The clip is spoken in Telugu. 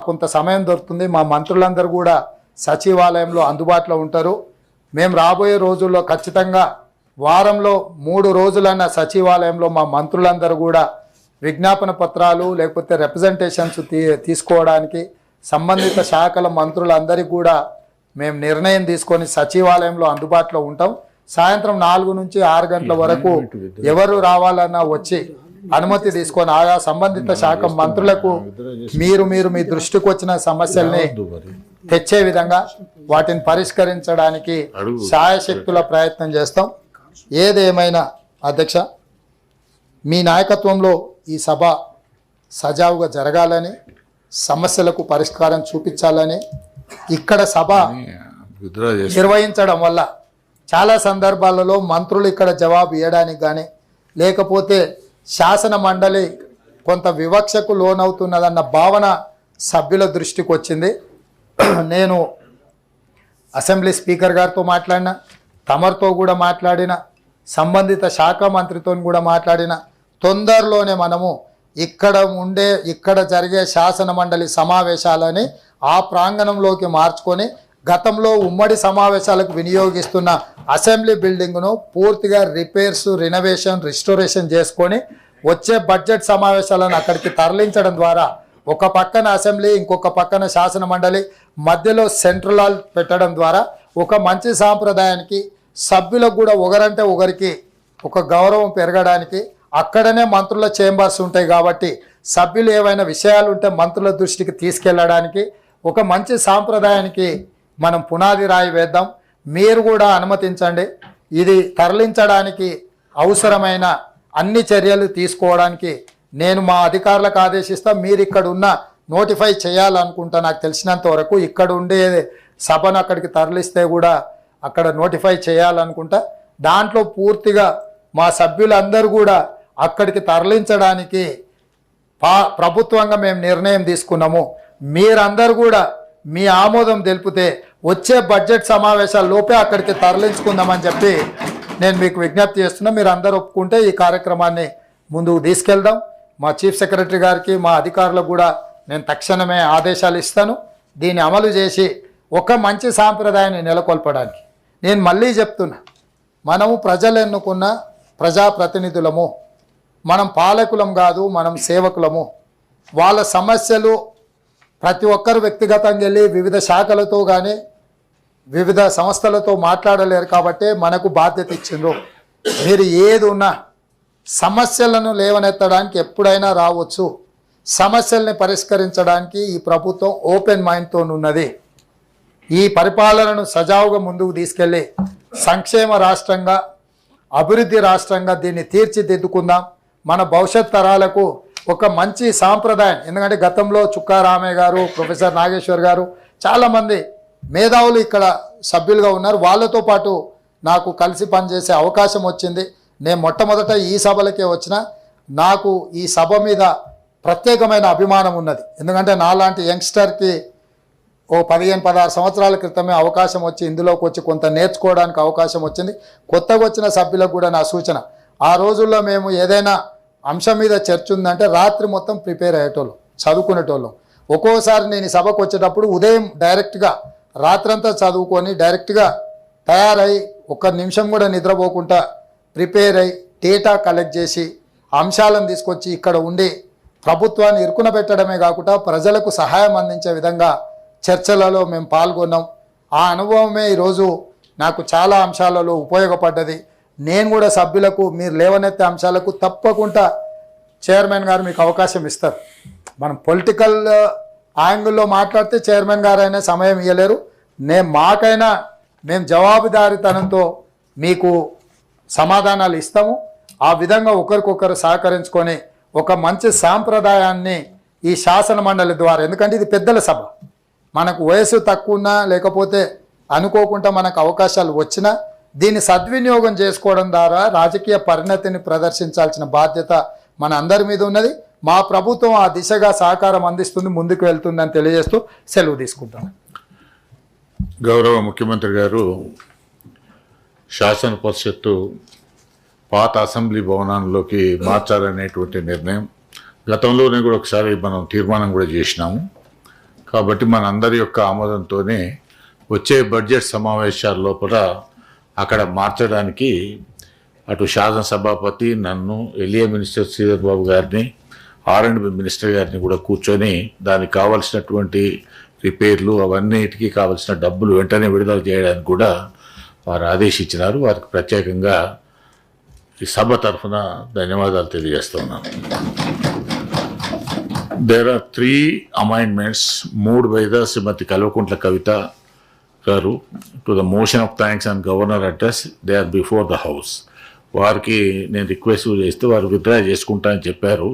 కొంత సమయం దొరుకుతుంది. మా మంత్రులందరూ కూడా సచివాలయంలో అందుబాటులో ఉంటారు. మేము రాబోయే రోజుల్లో ఖచ్చితంగా వారంలో 3 రోజులన్న సచివాలయంలో మా మంత్రులందరూ కూడా విజ్ఞాపన పత్రాలు లేకపోతే రిప్రజెంటేషన్స్ తీసుకోవడానికి సంబంధిత శాఖల మంత్రులందరికీ కూడా మేము నిర్ణయం తీసుకొని సచివాలయంలో అందుబాటులో ఉంటాం. సాయంత్రం 4 నుంచి 6 గంటల వరకు ఎవరు రావాలన్నా వచ్చి అనుమతి తీసుకొని ఆయా సంబంధిత శాఖ మంత్రులకు మీరు మీ దృష్టికి వచ్చిన సమస్యల్ని తెచ్చే విధంగా వాటిని పరిష్కరించడానికి శాయశక్తుల ప్రయత్నం చేస్తాం. ఏదేమైనా అధ్యక్ష, మీ నాయకత్వంలో ఈ సభ సజావుగా జరగాలని, సమస్యలకు పరిష్కారం చూపించాలని ఇక్కడ సభ నిర్వహించడం వల్ల చాలా సందర్భాలలో మంత్రులు ఇక్కడ జవాబు ఇవ్వడానికి కానీ లేకపోతే శాసన మండలి కొంత వివక్షకు లోనవుతున్నదన్న భావన సభ్యుల దృష్టికి వచ్చింది. నేను అసెంబ్లీ స్పీకర్ గారితో మాట్లాడిన, తమరితో కూడా మాట్లాడిన, సంబంధిత శాఖ మంత్రితో కూడా మాట్లాడిన, తొందరలోనే మనము ఇక్కడ జరిగే శాసన మండలి సమావేశాలని ఆ ప్రాంగణంలోకి మార్చుకొని గతంలో ఉమ్మడి సమావేశాలకు వినియోగిస్తున్న అసెంబ్లీ బిల్డింగ్ను పూర్తిగా రిపేర్స్, రినోవేషన్, రిస్టోరేషన్ చేసుకొని వచ్చే బడ్జెట్ సమావేశాలను అక్కడికి తరలించడం ద్వారా ఒక పక్కన అసెంబ్లీ, ఇంకొక పక్కన శాసన మండలి, మధ్యలో సెంట్రల్ హాల్ పెట్టడం ద్వారా ఒక మంచి సాంప్రదాయానికి, సభ్యులకు కూడా ఒకరంటే ఒకరికి ఒక గౌరవం పెరగడానికి, అక్కడనే మంత్రుల చేంబర్స్ ఉంటాయి కాబట్టి సభ్యులు ఏవైనా విషయాలు ఉంటే మంత్రుల దృష్టికి తీసుకెళ్ళడానికి ఒక మంచి సాంప్రదాయానికి మనం పునాది రాయి వేద్దాం. మీరు కూడా అనుమతించండి. ఇది తరలించడానికి అవసరమైన అన్ని చర్యలు తీసుకోవడానికి నేను మా అధికారులకు ఆదేశిస్తా. మీరు ఇక్కడ ఉన్న నోటిఫై చేయాలనుకుంటా. నాకు తెలిసినంత వరకు ఇక్కడ ఉండే సభను అక్కడికి తరలిస్తే కూడా అక్కడ నోటిఫై చేయాలనుకుంటా. దాంట్లో పూర్తిగా మా సభ్యులందరూ కూడా అక్కడికి తరలించడానికి ప్రభుత్వంగా మేము నిర్ణయం తీసుకున్నాము. మీరందరూ కూడా మీ ఆమోదం తెలిపితే వచ్చే బడ్జెట్ సమావేశాల లోపే అక్కడికి తరలించుకుందామని చెప్పి నేను మీకు విజ్ఞప్తి చేస్తున్నా. మీరు అందరూ ఒప్పుకుంటే ఈ కార్యక్రమాన్ని ముందుకు తీసుకెళ్దాం. మా చీఫ్ సెక్రటరీ గారికి, మా అధికారులకు కూడా నేను తక్షణమే ఆదేశాలు ఇస్తాను. దీన్ని అమలు చేసి ఒక మంచి సాంప్రదాయాన్ని నెలకొల్పడానికి. నేను మళ్ళీ చెప్తున్నా, మనము ప్రజలు ఎన్నుకున్న ప్రజాప్రతినిధులము, మనం పాలకులం కాదు, మనం సేవకులము. వాళ్ళ సమస్యలు ప్రతి ఒక్కరు వ్యక్తిగతంగా వెళ్ళి వివిధ శాఖలతో కానీ వివిధ సంస్థలతో మాట్లాడలేరు కాబట్టి మనకు బాధ్యత ఇచ్చిండ్రు. మీరు ఏది ఉన్నా సమస్యలను లేవనెత్తడానికి ఎప్పుడైనా రావచ్చు. సమస్యల్ని పరిష్కరించడానికి ఈ ప్రభుత్వం ఓపెన్ మైండ్తో ఉన్నది. ఈ పరిపాలనను సజావుగా ముందుకు తీసుకెళ్ళి సంక్షేమ రాష్ట్రంగా, అభివృద్ధి రాష్ట్రంగా దీన్ని తీర్చిదిద్దుకుందాం. మన భవిష్యత్ తరాలకు ఒక మంచి సాంప్రదాయం. ఎందుకంటే గతంలో చుక్కా రామయ్య గారు, ప్రొఫెసర్ నాగేశ్వర్ గారు, చాలామంది మేధావులు ఇక్కడ సభ్యులుగా ఉన్నారు. వాళ్ళతో పాటు నాకు కలిసి పనిచేసే అవకాశం వచ్చింది. నేను మొట్టమొదట ఈ సభలకే వచ్చిన. నాకు ఈ సభ మీద ప్రత్యేకమైన అభిమానం ఉన్నది. ఎందుకంటే నాలాంటి యంగ్స్టర్కి 15-16 సంవత్సరాల క్రితమే అవకాశం వచ్చి ఇందులోకి వచ్చి కొంత నేర్చుకోవడానికి అవకాశం వచ్చింది. కొత్తగా వచ్చిన సభ్యులకు కూడా నా సూచన, ఆ రోజుల్లో మేము ఏదైనా అంశం మీద చర్చ ఉందంటే రాత్రి మొత్తం ప్రిపేర్ అయ్యేటోళ్ళం, చదువుకునేటోళ్ళం. ఒక్కోసారి నేను ఈ సభకు వచ్చేటప్పుడు ఉదయం డైరెక్ట్గా రాత్రంతా చదువుకొని డైరెక్ట్గా తయారై 1 నిమిషం కూడా నిద్రపోకుండా ప్రిపేర్ అయ్యి డేటా కలెక్ట్ చేసి అంశాలను తీసుకొచ్చి ఇక్కడ ఉండి ప్రభుత్వాన్ని ఇరుకున పెట్టడమే కాకుండా ప్రజలకు సహాయం అందించే విధంగా చర్చలలో మేము పాల్గొన్నాం. ఆ అనుభవమే ఈరోజు నాకు చాలా అంశాలలో ఉపయోగపడ్డది. నేను కూడా సభ్యులకు మీరు లేవనెత్తే అంశాలకు తప్పకుండా చైర్మన్ గారు మీకు అవకాశం ఇస్తారు. మనం పొలిటికల్ యాంగిల్లో మాట్లాడితే చైర్మన్ గారు అయినా సమయం ఇవ్వలేరు. మాకైనా మేము జవాబుదారీతనంతో మీకు సమాధానాలు ఇస్తాము. ఆ విధంగా ఒకరికొకరు సహకరించుకొని ఒక మంచి సాంప్రదాయాన్ని ఈ శాసన మండలి ద్వారా, ఎందుకంటే ఇది పెద్దల సభ, మనకు వయసు తక్కువ ఉన్నా లేకపోతే అనుకోకుండా మనకు అవకాశాలు వచ్చినా దీన్ని సద్వినియోగం చేసుకోవడం ద్వారా రాజకీయ పరిణతిని ప్రదర్శించాల్సిన బాధ్యత మన అందరి మీద ఉన్నది. మా ప్రభుత్వం ఆ దిశగా సహకారం అందిస్తుంది, ముందుకు వెళ్తుందని తెలియజేస్తూ సెలవు తీసుకుంటాను. గౌరవ ముఖ్యమంత్రి గారు శాసన పరిషత్తు పాత అసెంబ్లీ భవనాల్లోకి మార్చాలనేటువంటి నిర్ణయం గతంలోనే కూడా ఒకసారి మనం తీర్మానం కూడా చేసినాము. కాబట్టి మనందరి యొక్క ఆమోదంతోనే వచ్చే బడ్జెట్ సమావేశాల లోపల అక్కడ మార్చడానికి అటు శాసన సభాపతి నన్ను ఎల్ఏ మినిస్టర్ శ్రీధర్ బాబు గారిని R&B మినిస్టర్ గారిని కూడా కూర్చొని దానికి కావాల్సినటువంటి రిపేర్లు అవన్నిటికీ కావాల్సిన డబ్బులు వెంటనే విడుదల చేయడానికి కూడా వారు ఆదేశించినారు. వారికి ప్రత్యేకంగా ఈ సభ తరఫున ధన్యవాదాలు తెలియజేస్తున్నాను. There are 3 amendments moved by the Shrimati Kalvakuntla Kavitha garu to the motion of thanks and governor address they are before the house. వారికి నేను రిక్వెస్ట్ చేస్తే వారు విత్డ్రా చేసుకుంటా అని చెప్పారు.